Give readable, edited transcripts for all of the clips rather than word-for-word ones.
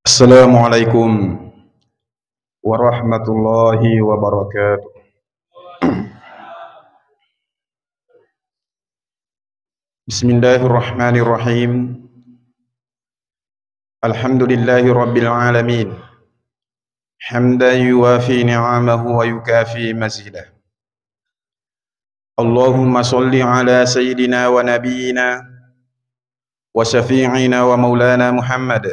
Assalamualaikum warahmatullahi wabarakatuh. Bismillahirrahmanirrahim. Alhamdulillahi rabbil alamin. Hamdan yuwafi ni'amahu wa yukafi mazidah. Allahumma salli ala sayyidina wa nabiyyina wa syafi'ina wa maulana Muhammad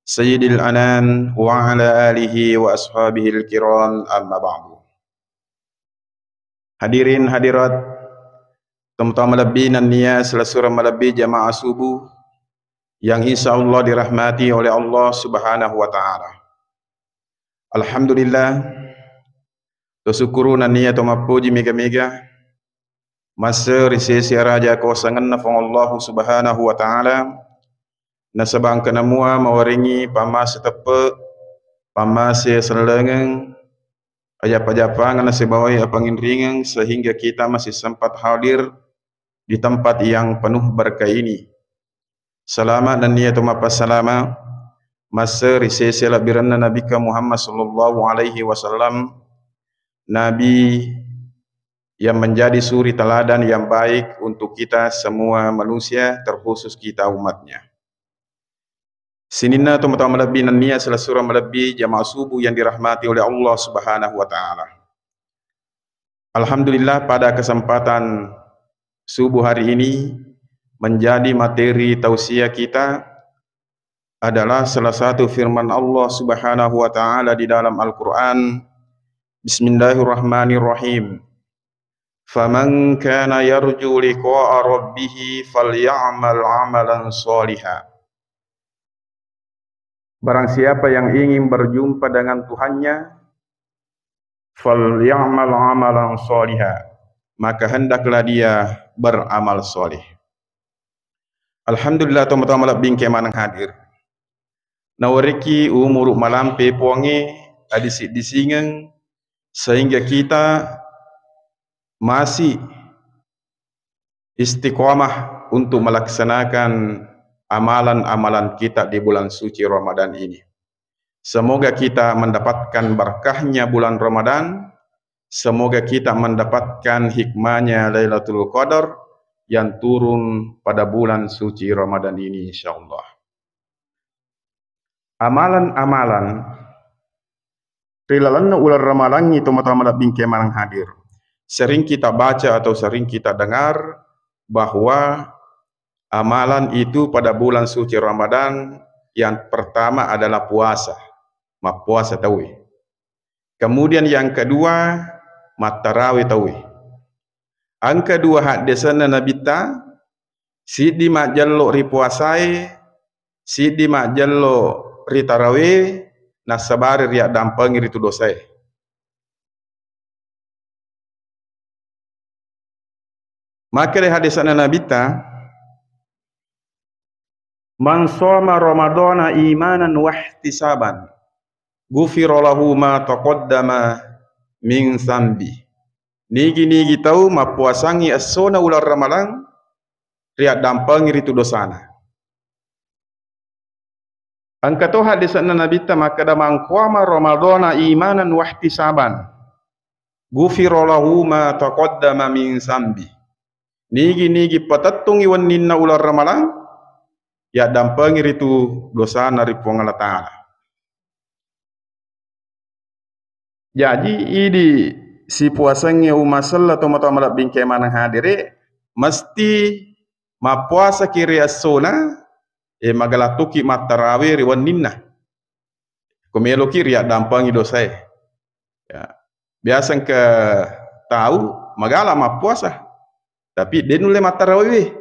sayyidil anam wa ala alihi wa ashabihil kiram, amma ba'du. Hadirin hadirat, teman-teman melebih dan niat selesura melebih jamaah subuh yang insya Allah dirahmati oleh Allah Subhanahu wa Ta'ala. Alhamdulillah, tersyukuru dan niat mapuji mega-mega masa risesi raja kawasangan nafang Allah Subhanahu wa Ta'ala nasabang kenamua mawaringi pamas tepe pamas selengang ajap-ajapang nasibawai apangin ringang sehingga kita masih sempat hadir di tempat yang penuh berkah ini. Selamat dan niat mapas salama masa risesi labiranna Nabi Muhammad sallallahu alaihi wasallam, Nabi yang menjadi suri teladan yang baik untuk kita semua manusia, terkhusus kita umatnya. Sinina teman-teman melebih dan niat selesura melebih jamaah subuh yang dirahmati oleh Allah Subhanahu wa Ta'ala. Alhamdulillah, pada kesempatan subuh hari ini menjadi materi tausiah kita adalah salah satu firman Allah Subhanahu wa Ta'ala di dalam Al-Quran. Bismillahirrahmanirrahim. Faman kana yarju liqa'a rabbih falya'mal 'amalan shalihan. Barang siapa yang ingin berjumpa dengan Tuhannya, falya'mal 'amalan shalihan, maka hendaklah dia beramal soleh. Alhamdulillah, teman-teman lebih kemanang hadir. Nawariki umur malam peponge adisi disingeng sehingga kita masih istiqomah untuk melaksanakan amalan-amalan kita di bulan suci Ramadan ini. Semoga kita mendapatkan berkahnya bulan Ramadan. Semoga kita mendapatkan hikmahnya Lailatul Qadar yang turun pada bulan suci Ramadan ini, insyaallah. Amalan-amalan rilalanna ular Ramadan itu teman-teman bingke manang hadir. Sering kita baca atau sering kita dengar bahwa amalan itu pada bulan suci Ramadan yang pertama adalah puasa, puasa tawi. Kemudian yang kedua tarawih tawi. Ang kedua hadisana Nabi ta sidi majallo ri puasai, sidi majallo ri tarawih, nasabari riak dampang ri tu dosai. Maka dari hadisana Nabi ta, man shoma ramadhana imanan wa ihtisaban ghufira lahu ma taqaddama min zambi. Nigi tahu mapuasangi asona ular Ramadan riak dampang ri tu dosana. Angkato hadisana Nabi ta, maka damang qama ramadhana imanan wa ihtisaban ghufira lahu ma taqaddama min zambi. Nigi patatung iwan ninna ular Ramadan ya dampang ri tu dosana ri Allah Ta'ala. Jadi ini si puasanya umasalla teman-teman bingkai manang hadire mesti mapuasa kiri asona magalatuki tarawih riwan ninna kumelo kiri ya dampangi dosa ya. Biasa ke tahu magala mapuasa tapi denule tarawih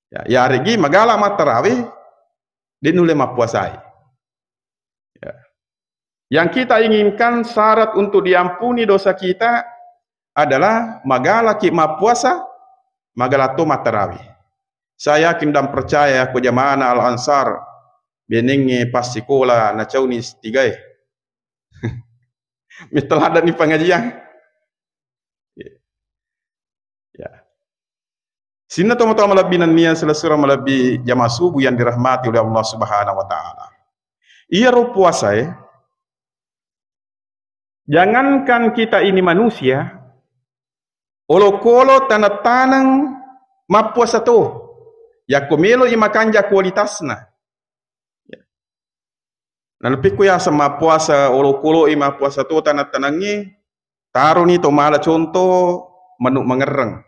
ya regi magala tarawih denule mapuasai. Yang kita inginkan syarat untuk diampuni dosa kita adalah magala ki puasa, magala to tarawih. Saya yakin dan percaya ke jamaah Al-Ansar benenge pas sekolah na cauni tiga Mital ada ni pengajian. Ya. Sina teman-teman lebih niat selesura melebih jamaah subuh yang dirahmati oleh Allah Subhanahu wa Ta'ala. Ia ro puasa jangankan kita ini manusia, olo-kolo tanah-tanang mapuasa tu, ya komelo ima kanja kualitasna. Nah lebih kuya sama puasa olo-kolo ima puasa tu tanah-tanangi, taruh ni to mala contoh manuk mengereng.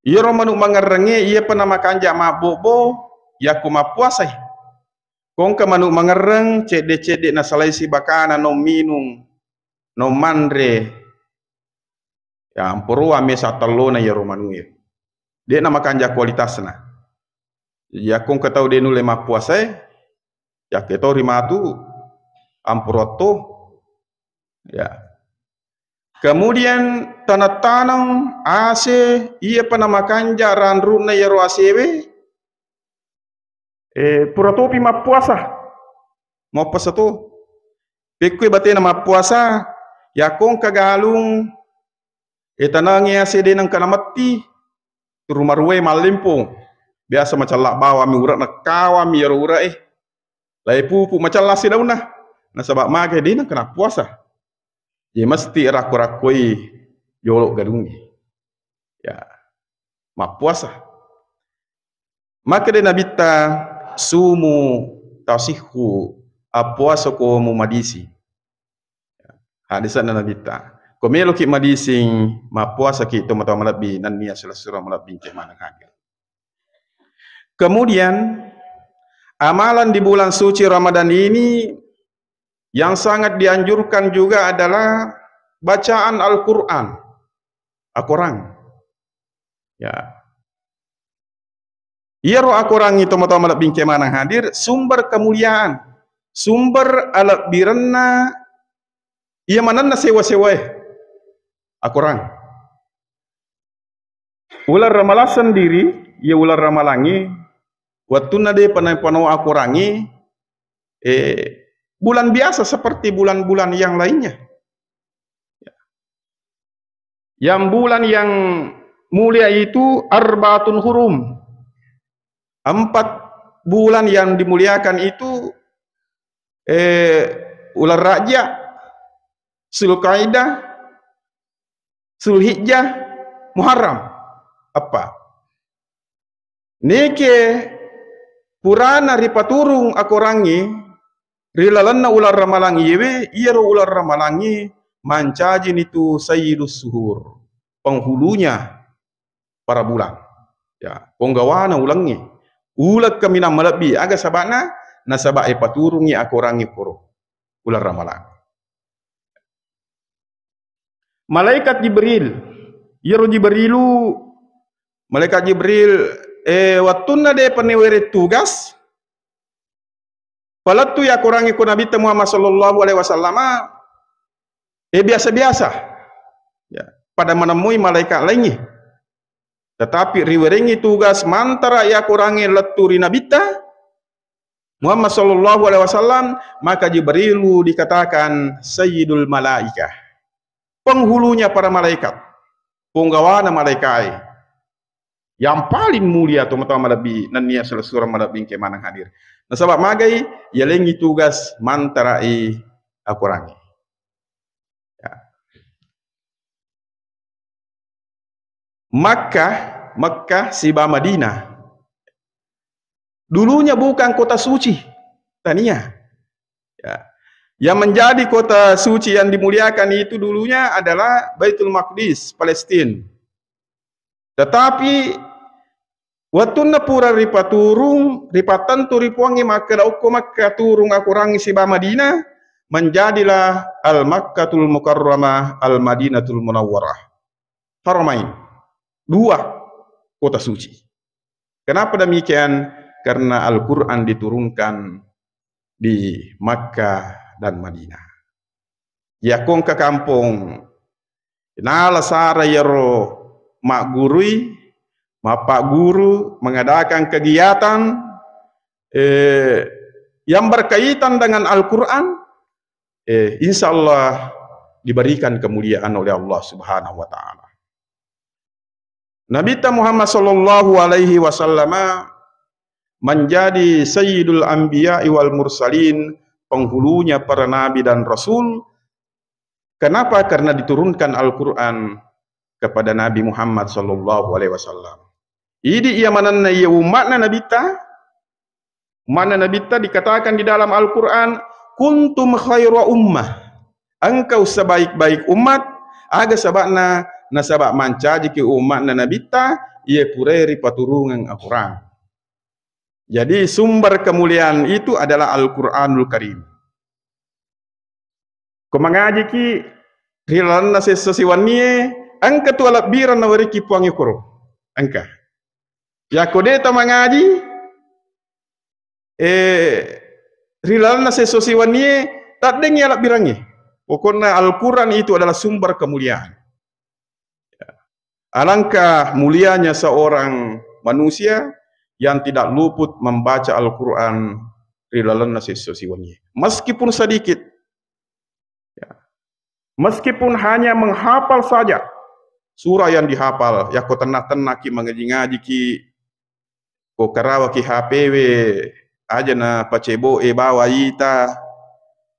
Ia ro manuk mengerengi ia pernah makan jak mak bobo ya ku mapuasa. Kong ke manuk mengereng cedek-cedek na salaisi bakana no minum no mandre. Ya ampuru ame satelo na ya ro manu ya. Dia na makan jak kualitasna. Ya kong ketau dia nule mapuasa ya ketau rimatu ampuroto ya. Kemudian tanah-tanang ase ia pernah makan jaran runa ya roasewe puratopi ma puasa mau puasa tu pekui bate nama puasa ya kong kagalung tanangi ase denang kana mati rumah ruwe malimpung biasa macam lak bawa mi urat nak kawa mi ura lai pupu macam lasi daunah na sabab mage denang kana puasa. Ya mesti raku-rakui yolok gadungi. Ya, mak puasa. Maka dia nabita sumu tasihu apuasa ko mu madisi. Hadisan nabita. Komelo ki madising mak puasa ki to mata malabi nan niya sila surah malabi ke mana haga. Kemudian amalan di bulan suci Ramadan ini yang sangat dianjurkan juga adalah bacaan Al-Quran. Al-Quran. Ya. Ia roh Al-Quran itu mata-mata bingkai mana hadir sumber kemuliaan, sumber alat birna. Ia mana na sewa-sewa Al-Quran. Ular ramalan sendiri, ia ular ramalangi. Waktu nade panai-panau Al-Qurangi, bulan biasa seperti bulan-bulan yang lainnya. Yang bulan yang mulia itu Arba'atun Hurum. 4 bulan yang dimuliakan itu ular Rajab, Zulqaidah, Zulhijjah, Muharram. Apa? Nike purana ripaturung akorangi rilalanna ular ramalangi yewe iro ular ramalangi mancajin itu sayyidus suhur penghulunya para bulan ya penggawana ulangi ulat kamina malabi aga sabana nasaba paturungi akorangi poro ular ramalan. Malaikat Jibril iro Jibrilu malaikat Jibril wattuna de penewere tugas Palatu ya kurangi ku Nabi Muhammad sallallahu alaihi wasallam biasa-biasa ya pada menemui malaikat lainnya. Tetapi riwerengi tugas mantara ya kurangi leturi Nabi Muhammad sallallahu alaihi wasallam maka Jibrilu dikatakan sayyidul malaikah. Penghulunya para malaikat. Penggawana malaikat. Yang paling mulia teman-teman Nabi nan niya surah Nabi ke mana hadir. Nah sebab magai ya lengi tugas mantarai akurangi. Ya. Makkah siba Madinah. Dulunya bukan kota suci, tania. Ya. Yang menjadi kota suci yang dimuliakan itu dulunya adalah Baitul Maqdis, Palestina. Tetapi waktu na pura ripaturung, ripatan tu ripuangi maka dauko Makkah turung akurangi siba Madinah, menjadilah Al-Makkatul Mukarramah, Al-Madinatul Munawwarah. Haramain. 2 kota suci. Kenapa demikian? Karena Al-Quran diturunkan di Makkah dan Madinah. Ya kong ke kampung, nala sara yaro mak gurui, Pak guru mengadakan kegiatan yang berkaitan dengan Al-Quran, insya Allah diberikan kemuliaan oleh Allah Subhanahu wa Ta'ala. Nabi Muhammad sallallahu alaihi wasallam menjadi sayyidul anbiya wal mursalin, penghulunya para nabi dan rasul. Kenapa? Karena diturunkan Al-Quran kepada Nabi Muhammad sallallahu alaihi wasallam. Ini ia mananna ia umatna Nabi ta, mana Nabi ta dikatakan di dalam Al-Quran, kuntum khaira ummah, engkau sebaik-baik umat, aga sabakna nasabak mancaji ke umatna Nabi ta, ia pureri paturungan Al-Quran. Jadi sumber kemuliaan itu adalah Al-Quranul Karim. Ko mangaji ki rilan na sesiwannie angka tu alap biran na wariki puangi koro angka ya kode ta mangaji rilan na sesiwannie tak dengi alap birangi. Pokoknya Al-Quran itu adalah sumber kemuliaan. Alangkah mulianya seorang manusia yang tidak luput membaca Al-Quran rilan na sesiwannie, meskipun sedikit. Meskipun hanya menghafal saja surah yang dihafal, ya ko tenah-tenah ki mengaji-ngaji ki ko karawa ki HPW aja na pacebo bawa ita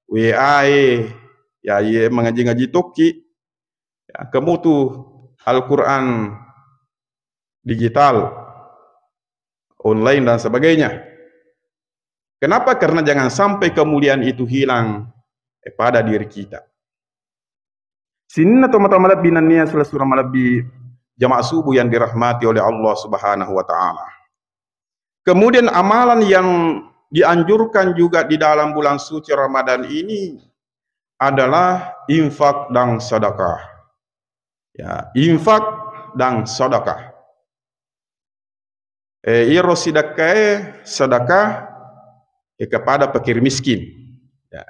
WA ya ye mengaji-ngaji toki ya, kamu tuh Al-Quran digital online dan sebagainya. Kenapa? Karena jangan sampai kemuliaan itu hilang pada diri kita. Sini teman-teman lebih nania surah lebih jamaah subuh yang dirahmati oleh Allah Subhanahu wa taala. Kemudian amalan yang dianjurkan juga di dalam bulan suci Ramadan ini adalah infak dan sedekah. Ya, infak dan sedekah. Iro sedekah kepada fakir miskin. Ya.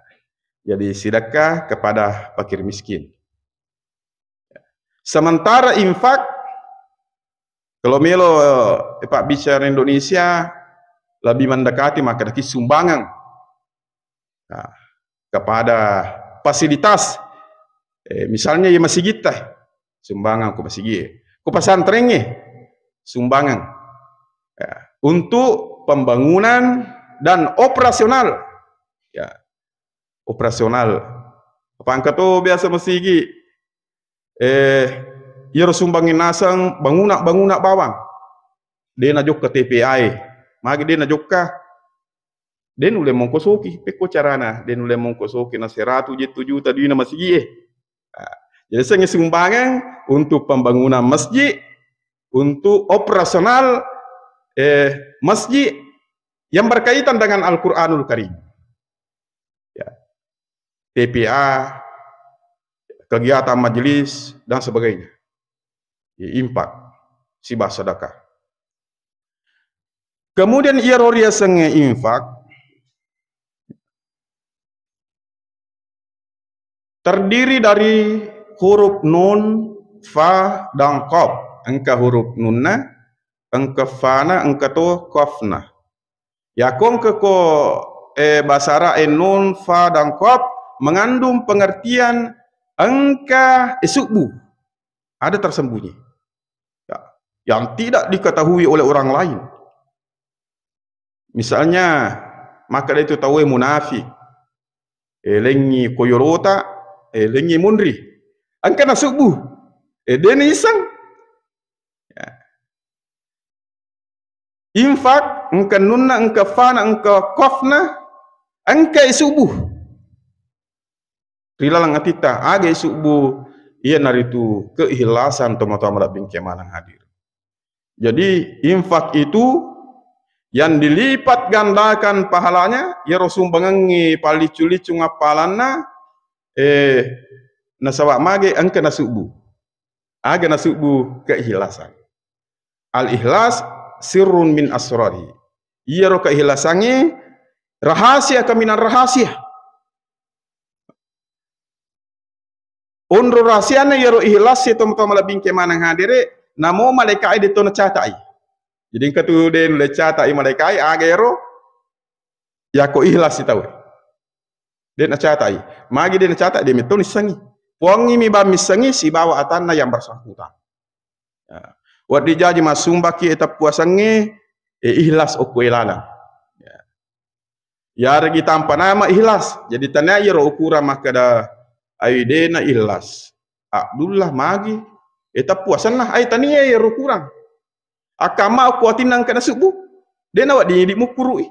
Jadi sedekah kepada fakir miskin. Sementara infak, kalau melo Pak bicara Indonesia lebih mendekati maka dari sumbangan nah, kepada fasilitas, misalnya ya masjid sumbangan ke masjid, ke pesantrennya sumbangan ya, untuk pembangunan dan operasional, ya operasional. Apa angkat tu biasa masjid? Ia sumbangin nasang bangunak bawang. Dia najuk ke TPI, magi dia najuk ka. Dia nule mongkosoki, peko carana. Dia nule mongkosoki na 100 juta di nama masjid. Jadi saya sumbangan untuk pembangunan masjid, untuk operasional masjid yang berkaitan dengan Al-Quranul Karim. Ya. TPA, kegiatan majelis dan sebagainya. Ya, infak, sibah sedekah. Kemudian ia roria senge infak terdiri dari huruf nun, fa dan qaf. Angka huruf nunna, angka fana, angka to qafna. Ya kong ko basara nun, fa dan qaf mengandung pengertian angka subuh ada tersembunyi ya, yang tidak diketahui oleh orang lain. Misalnya maka itu tahu munafik, lengi koyorota, lengi mundri, angka na subuh, deni isang. Ya. Infak, angka nunna, angka fana, angka kofna, angka subuh. Rilalang atita age subuh ia naritu keikhlasan teman-teman bingke manang hadir. Jadi infak itu yang dilipat gandakan pahalanya ya Rasul bangangi palicu-licu ngapalanna nasawak mage angka nasubu. Aga nasubu keikhlasan. Al-ikhlas sirrun min asrari. Ia ro keikhlasannya rahasia kaminan rahasia. Unru rahasiana yaro ihlas itu teman-teman lebih ke mana hadire namo malaikat itu nacatai. Jadi katu den le catai malaikat agero ya ko ihlas itu. Den nacatai. Magi den nacatai dia metoni sangi. Puangi mi ba misangi si bawa atanna yang bersangkutan. Ya. Wad dijaji masumbaki etap puasange Ikhlas oku ilalang. Ya regi tanpa nama ikhlas. Jadi tanya iro ukuran makada aide na ikhlas. Abdullah magi. Eta puasan lah. Ay tania iro kurang. Akama aku atinang kana subuh. Dia nawat di mukuru.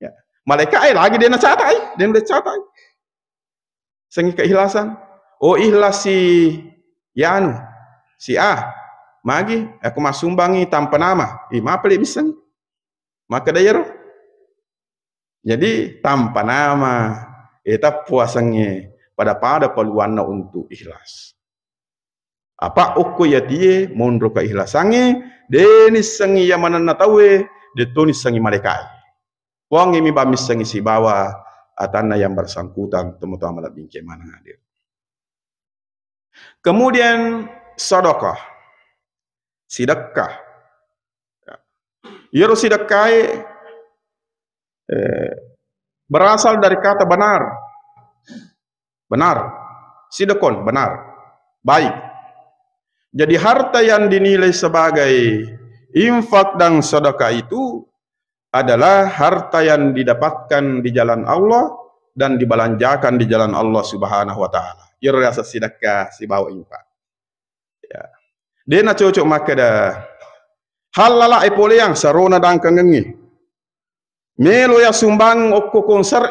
Ya. Malaikat ay lagi dia nak catai. Dia nak catai. Sengi keikhlasan. Oh ikhlas si Yanu. Si A. Magi. Aku masumbangi tanpa nama. Mapa dia bisa ni? Maka dia iro. Jadi tanpa nama eta puasanya pada peluangna untuk ikhlas. Apa uku ya dia mondro ke ikhlasannya denis sangi yang mana natawe detonis sangi malaikat. Wang ini bamis sangi si bawa atana yang bersangkutan temu-temu malam bingkai mana hadir. Kemudian sedekah. Sedekah. Yero sedekah berasal dari kata benar. Benar. Sidakon, benar. Baik. Jadi harta yang dinilai sebagai infak dan sedekah itu adalah harta yang didapatkan di jalan Allah dan dibelanjakan di jalan Allah Subhanahu wa taala. Ia rasa sedekah si bawa infak. Ya. Dia nak cocok maka dah. Halala ipole yang sarona dan kengengi. Melo ya sumbang okko konser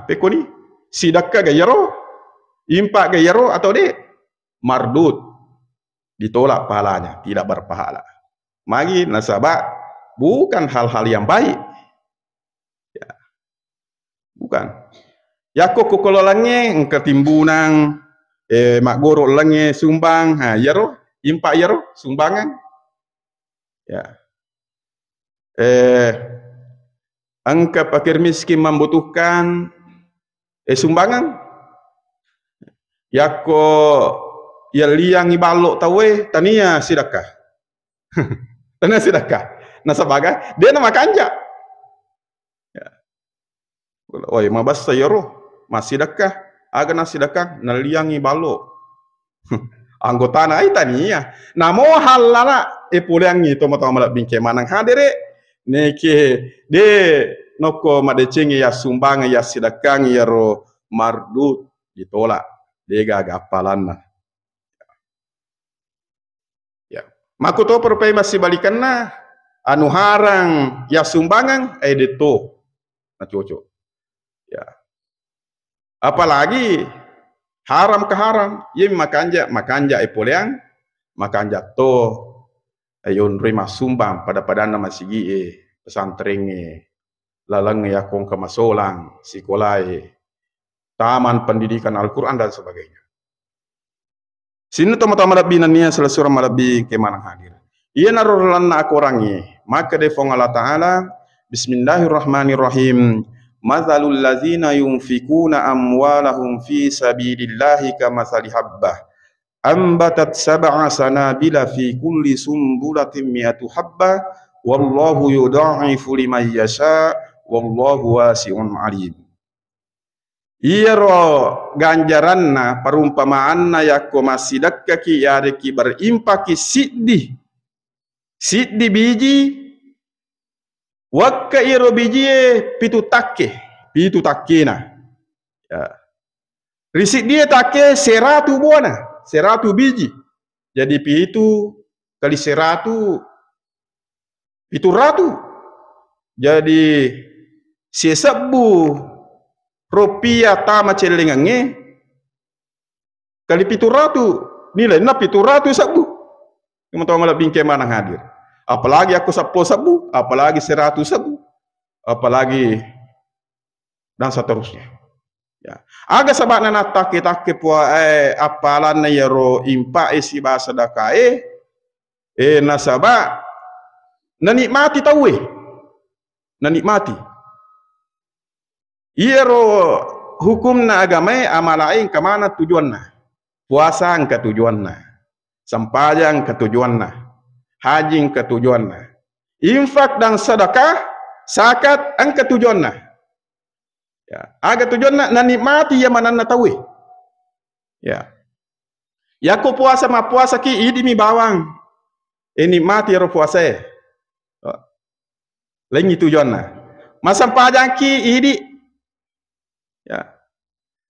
peko ni sidaka gayaro impak gayaro atau de mardut ditolak pahalanya, tidak berpahala. Magi nasabah bukan hal-hal yang baik. Ya. Bukan. Ya kok kololangnya ketimbunan mak goro langnya sumbang, yaro impak yaro sumbangan. Ya. Angka fakir miskin membutuhkan sumbangan. Yako ya liang ibalok tawe tania sedekah. Tania sedekah. Nasabaga dia nama kanja. Ya. Oi mabas sayoro masih sedekah, aga na sedekah na liang ibalok. Anggota na ai tania. Namo halala pulang itu mata malak bingkai manang hadire. Neke de noko madecengi ya sumbang ya sedekah ya ro mardut ditolak dega gapalan. Ya makuto perpai masih balikanna anu harang ya sumbangan deto na cocok. Ya apalagi haram ke haram ye makanja poleang makanja to ayon rima sumbang pada nama sigi pesantren lalang ya kong kemasolang sekolah taman pendidikan Al-Quran dan sebagainya. Sini teman-teman malabinannya selesai malabi kemanang hadir. Ia narulan aku orangi maka defong Allah Ta'ala Bismillahirrahmanirrahim Mathalul lazina yunfikuna amwalahum fi sabilillahi kamathali habbah ambatat sab'a sanabila fi kulli sumbulatin mi'atu habbah wallahu yudha'ifu liman yasha wallahu wasi'un alim. Iro ganjaranna perumpamaanna yakko masidakki yareki berimpaki siddi biji wakka iro biji pitu takke na ya. Risik dia takke 100 buana 100 biji. Jadi pitu kali 100 itu ratu. Jadi sesebu rupiah tama celengange kali pitu ratu nilai na pitu ratu sabu. Teman-teman malah bingkai mana hadir. Apalagi aku sabu, apalagi 100 sabu, apalagi dan seterusnya. Ya. Aga sabana natake pua apalan ya ro impa isi bahasa dakae nasaba nanikmati tawe nanikmati iya ro hukumna agama amalain kemana tujuanna puasa ke tujuanna sampajang ke tujuanna haji ke tujuanna infak dan sedekah zakat ang ke tujuanna. Ya, aga tujuan nak nikmati yang mana nak tahu. Ya. Ya ko puasa ma puasa ki idi mi bawang. Nikmati ro puasa. Lain itu jona. Masam pajaki ini. Ya.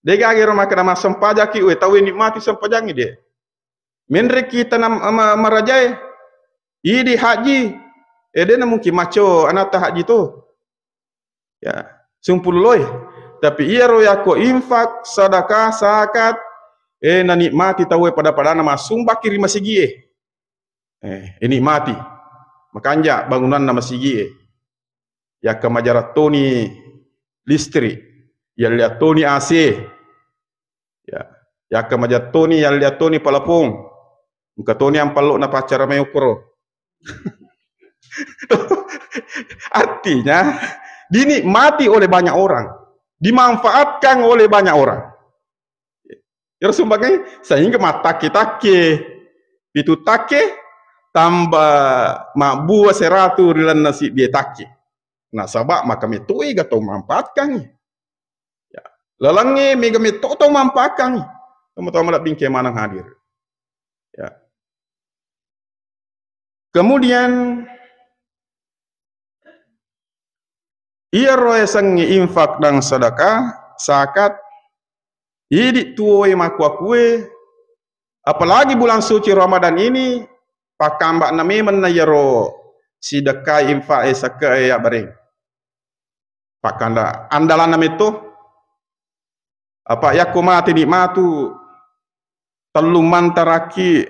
Dega agero makana masam pajaki we tahu nikmati sampajangi dia. Menre kita nam marajai. Ini haji. Dia mungkin maco anata haji tu. Ya, sumpul loy. Tapi ia roya ko infak, sedekah, zakat, na nikmati tahu pada nama sumba kiri masigi. Ini mati. Makanya bangunan nama sigi. Ya kemajarat Tony listrik, ya lihat Tony AC, ya kemajarat Tony, ya lihat Tony palapung, muka Tony yang palok na pacar meukro. Artinya dinikmati oleh banyak orang, dimanfaatkan oleh banyak orang. Ya sebagainya sehingga mata kita itu take tambah makbu seratu rilan nasi dia take. Nah, sabak maka metoi gato manfaatkan. Ya. Lalangi mega meto manfaatkan. Teman-teman nak bingkai mana hadir. Ya. Kemudian ia roya sangi infak dan sedekah, zakat, idi tuoi makwa-kue, apalagi bulan suci Ramadan ini, pakambak nami menayaro sedekah infak zakat ya bareng. Pakanda andalan nam itu apa ya kumati nikmatu telu mantaraki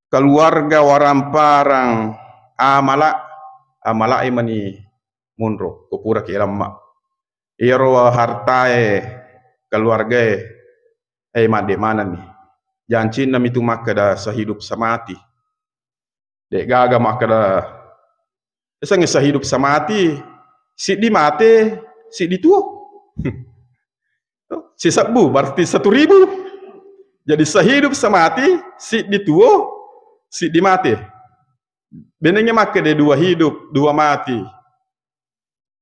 keluarga waramparang amala imani munro kupura ke lama iro hartae keluarga made mana nih janji nam itu makada sehidup samati dek gaga makada esang sehidup samati si di mate, si di tua. Si sabu berarti 1.000. Jadi sehidup semati, si di tua, si di mate. Benarnya maka dia dua hidup, dua mati.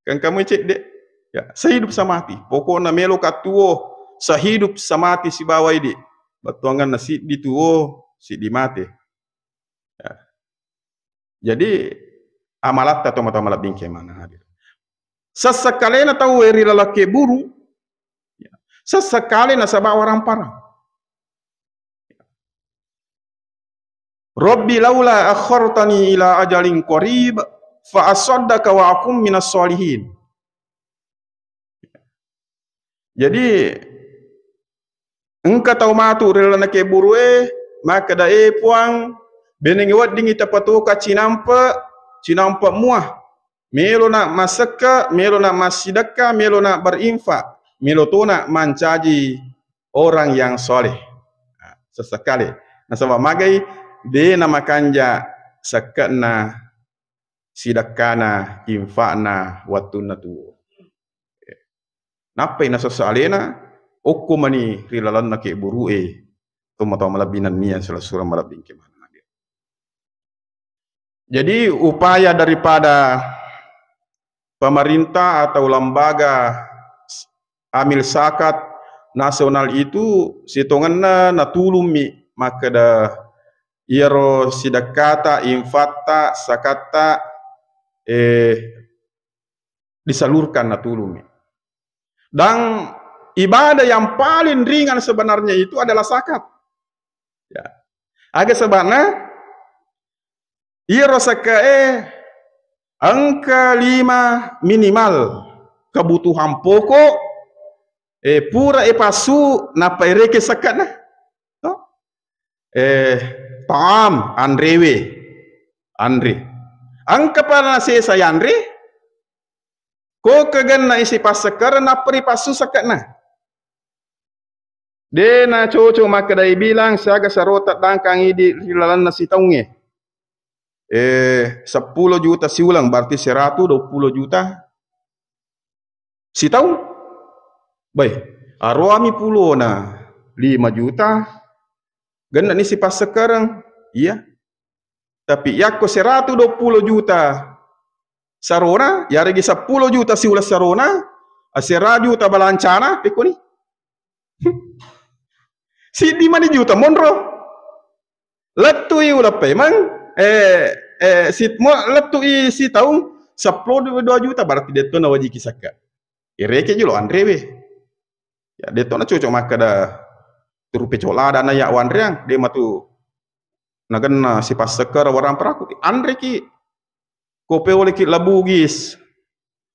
Kan kamu cek dek, ya, sehidup semati. Pokoknya melo katuo, sehidup semati si bawah ini. Batuangan si di tua, si di mate. Ya. Jadi amalat atau mata-mata bingkai mana hadir. Sesekali na tahu eri lalaki buru, sesekali na sabak orang parah. Rabbi laula akhartani ila ajalin qarib fa asaddaka wa akum minas solihin. Jadi engkau tahu matu eri lalaki buru maka da puang benengi wat dingi tapatu ka cinampa muah. Melo nak masaka, melo nak masidaka, melo nak berinfak, melo tu nak mencaji orang yang soleh. Sesekali. Nah sebab magai dia nama kanja sakana sidakana infakna watuna tu. Napa ina sosalena okumani rilalan nak buru tomato malabinan nian surah malabin ke mana. Jadi upaya daripada pemerintah atau lembaga amil zakat nasional itu sitonganna natulumi maka da iro sidakata infata zakata disalurkan natulumi. Dan ibadah yang paling ringan sebenarnya itu adalah zakat. Ya. Agak sebabnya iro zakat angka 5 minimal kebutuhan pokok pura pasu napa reke sakat na taam andre angka para saya andre ko kagan na isi pasakar napa pasu sakat na de na coco maka dai bilang saga sarota dangkang idi rilalan nasi taunge 10 juta si ulang berarti 120 juta si tahun. Baik, arwami pulo na 5 juta. Ganda ni si pas sekarang, iya. Tapi yakko 120 juta sarona, ya regi 10 juta si ulas sarona, 100 juta balancana, peko ni. Si di mana juta monro? Letui ulah pemang si mo letu si tahu 10 2 juta berarti dia tu na wajib kisaka. Ireke julo Andre we. Ya dia tu na cocok maka dah turu pecola dan ya wandriang dia matu nagan si pasakar warang peraku Andre ki kope oleh ki labu gis.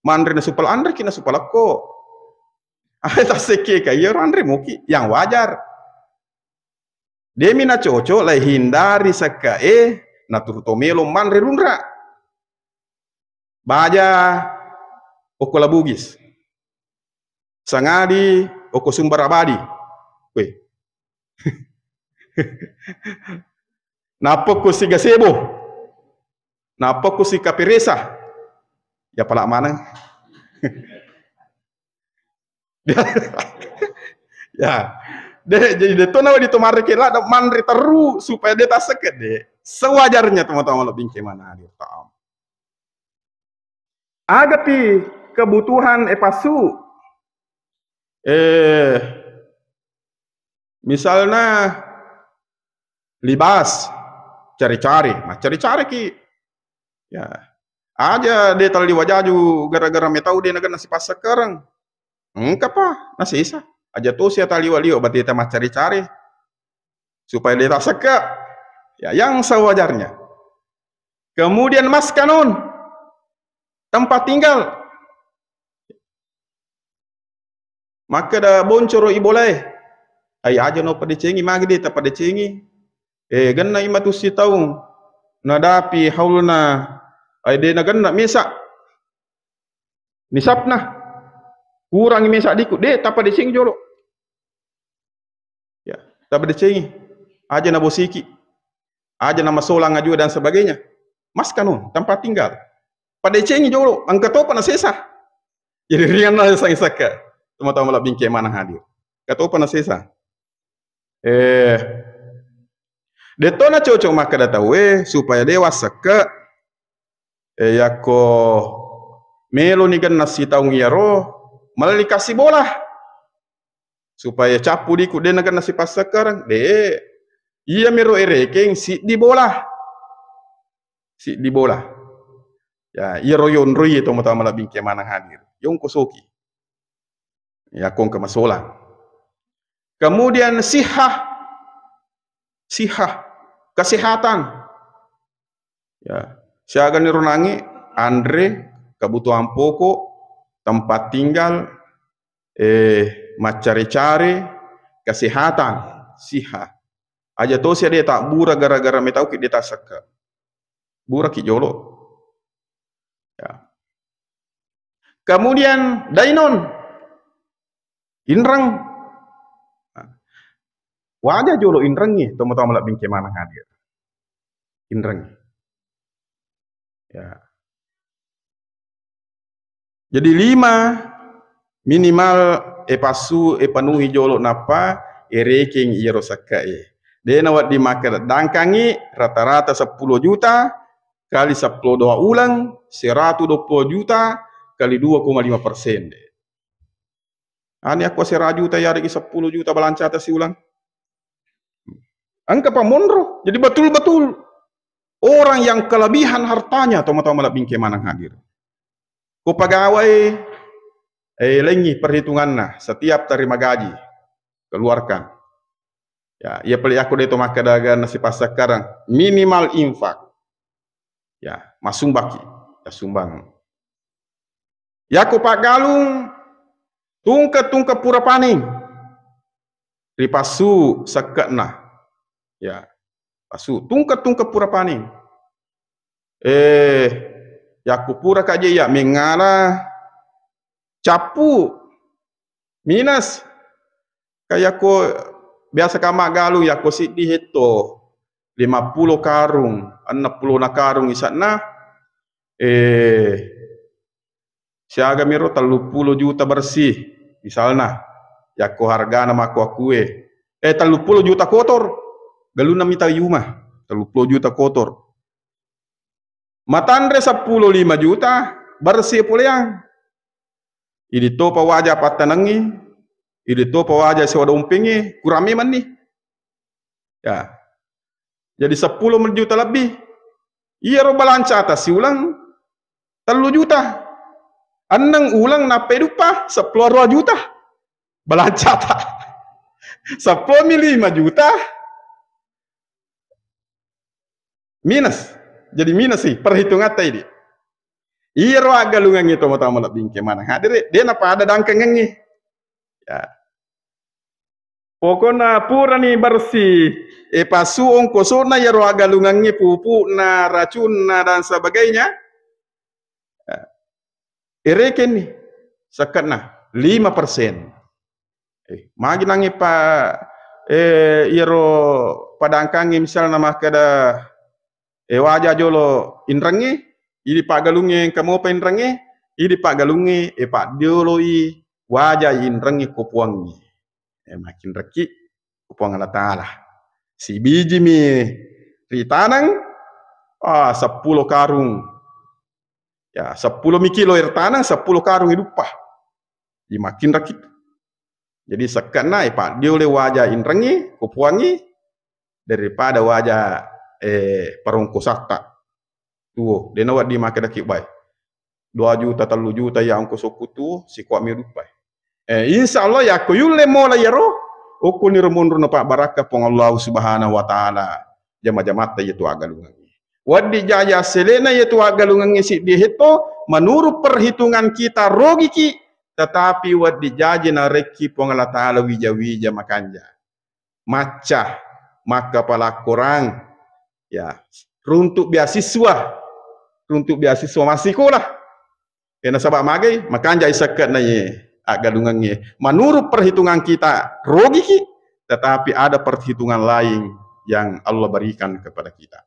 Mandre na supal Andre ki na supal aku. Ada seke kaya Andre muki yang wajar. Dia mina cocok lah hindari saka na turu tomelo Mandre lunra. Baja oko labugis. Sangadi oko sumber abadi. Weh. Napa ko si gasebo? Napa ko si kapiresa? Ya palak mana? Ya. Jadi dia tu nawa ditomare kela da Mandre teru supaya dia tak seket deh. Sewajarnya teman-teman lo bingke mana hadir taam. Agapi kebutuhan pasu. Misalnya libas cari-cari, cari-cari ki. Ya. Aja dia tali wajaju gara-gara metau dia naga nasi pas sekarang. Engkau apa? Nasi isa. Aja tu sia tali walio berarti kita mah cari-cari supaya dia tak seka. Ya, yang sewajarnya. Kemudian mas kanun tempat tinggal. Maka dah boncoro iboleh. Ay aja no pada cengi magi dia tak pada cengi. Ganna imatu si taung nadapi haulna ay dia na ganna mesak. Nisapna kurang mesak dikut dia tak pada cengi jolo. Ya, tak pada cengi. Aja na bosiki. Aja nama solang aju dan sebagainya. Mas kanun tempat tinggal. Pada cengi jolo angka topa na sesa. Jadi ringan lah sang saka. Teman-teman lah bingkai mana hadir. Kata apa na sesa. Dia tu na cocok maka data supaya dewasa ke yako melo ni kan nasi taung yaro malah dikasih bola supaya capu dikut dia nagan nasi pas sekarang de iya mero erekeng si di bola ya iya royon roy teman-teman lah bingkai mana hadir yung kosoki ya kong kemasolan. Kemudian sihah, kesehatan. Ya, siaga nirunangi Andre kebutuhan pokok, tempat tinggal, macari-cari, kesehatan, sihah. Aja tu dia tak bura gara-gara metau ki dia tak seka. Bura ki jolo. Ya. Kemudian dainon, inrang. Wajah jolo indrengi, teman-teman lah bingkai mana hadir. Indrengi. Ya. Jadi 5 minimal pasu penuhi jolo napa ranking iro sakai. Dia nawat dimakan dangkangi rata-rata 10 juta kali 10 doa ulang 120 juta kali 2,5%. Ani aku 100 juta ya 10 juta balanca atas si ulang. Angka pamonro. Jadi betul-betul orang yang kelebihan hartanya teman-teman lah bingkai mana hadir. Ko pegawai lengi perhitungannya setiap terima gaji keluarkan. Ya, ia pilih aku dia tu maka dagan nasi pas sekarang minimal infak. Ya, masung baki, ya sumbang. Ya ko pak galung tungke pura paning. Ripasu seketna. Ya, pasu tungke pura paning. Ya kupura kaje ya mengara capu minus kayak ko biasa kama galu ya ko sidi heto 50 karung 60 na karung isatna siaga miro 30 juta bersih misalnya ya ko harga nama ko akue 30 juta kotor galuna mita yuma 30 juta kotor matandre 15 juta bersih puliang ini topa wajah patanangi ini topa wajah sewada umpingi kurami man nih ya jadi 10 juta lebih Iya ro balancata si ulang 3 juta. Anang ulang na pedupa 10 juta. Balancata. 10 5 juta. Minus. Jadi minus sih perhitungan tadi. Iya ro agalungan itu mata malap bingke mana. Hadir dia napa ada dangkeng ngi. Ya. Pokoknya pura nih bersih. Pasu ongkosona ya ro agalungan ngi pupuk na racun na dan sebagainya. Ya. Ireken nih sekat nah 5%. Magi nangi pa iro padangkangi misal nama kada wajah jolo indrangi ini pak galungi kamu pa indrangi ini pak galungi pak jolo i wajah indrangi kupuangi makin reki kupuang Allah Ta'ala si biji mi ritanang 10 karung ya 10 kilo air tanah 10 karung hidupah makin reki. Jadi sekena pak dia oleh wajah indrangi kupuangi daripada wajah perungku sakta tuh dia nawat di makan daki baik 2 juta 3 juta yang angko sokutu si kuat mi rupai insyaallah ya ko yulle mola yaro uku ni rumun pak baraka pong Allah Subhanahu wa taala jama-jamata yaitu agalungan wadi jaya selena yaitu agalungan si diheto menurut perhitungan kita rogi ki tetapi wadi jaji na reki pong Allah taala wija-wija makanja macah maka pala kurang ya untuk beasiswa masih kulah kena sabak magai makanja isakat na ye agalungan ye menurut perhitungan kita rogi ki tetapi ada perhitungan lain yang Allah berikan kepada kita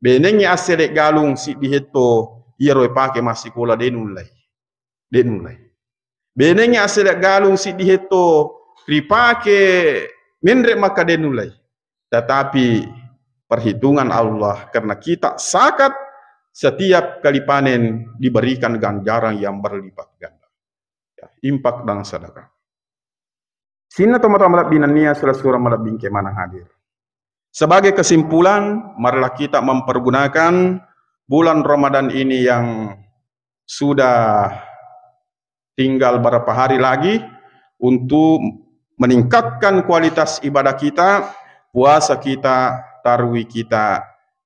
benengnya aselek galung si diheto iro pake masih kula denulai benengnya aselek galung si diheto ripake mendrek maka denulai tetapi perhitungan Allah karena kita zakat setiap kali panen diberikan ganjaran yang berlipat ganda ya, impak dan sedekah sini teman-teman binania surah malap bingke mana hadir sebagai kesimpulan marilah kita mempergunakan bulan Ramadan ini yang sudah tinggal beberapa hari lagi untuk meningkatkan kualitas ibadah kita, puasa kita, tarawih kita,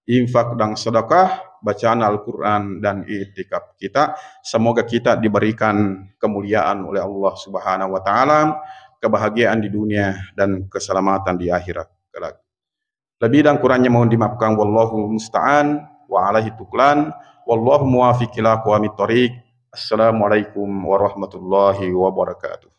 infak dan sedekah, bacaan Al-Quran dan i'tikaf kita. Semoga kita diberikan kemuliaan oleh Allah Subhanahu wa taala, kebahagiaan di dunia dan keselamatan di akhirat kelak. Lebih dan kurangnya mohon dimaafkan, wallahu musta'an wa alaihi tuklan, wallahu muwaffiq ila aqwamit thoriq. Assalamualaikum warahmatullahi wabarakatuh.